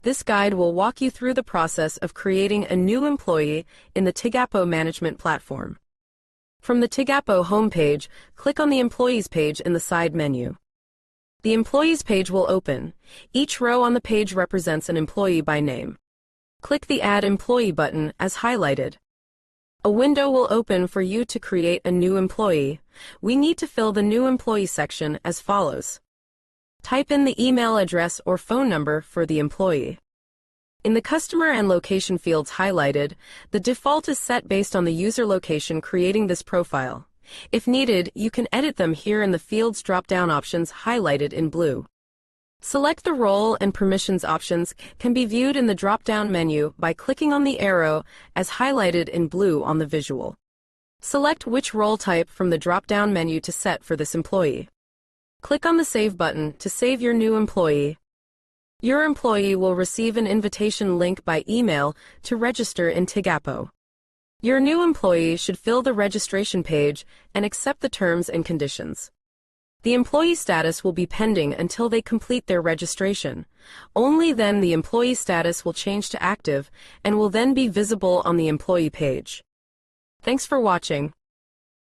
This guide will walk you through the process of creating a new employee in the Tigapo management platform. From the Tigapo homepage, click on the Employees page in the side menu. The Employees page will open. Each row on the page represents an employee by name. Click the Add Employee button as highlighted. A window will open for you to create a new employee. We need to fill the new employee section as follows. Type in the email address or phone number for the employee. In the customer and location fields highlighted, the default is set based on the user location creating this profile. If needed, you can edit them here in the fields drop-down options highlighted in blue. Select the role and permissions options can be viewed in the drop-down menu by clicking on the arrow as highlighted in blue on the visual. Select which role type from the drop-down menu to set for this employee. Click on the Save button to save your new employee. Your employee will receive an invitation link by email to register in Tigapo. Your new employee should fill the registration page and accept the terms and conditions. The employee status will be pending until they complete their registration. Only then the employee status will change to active and will then be visible on the employee page. Thanks for watching.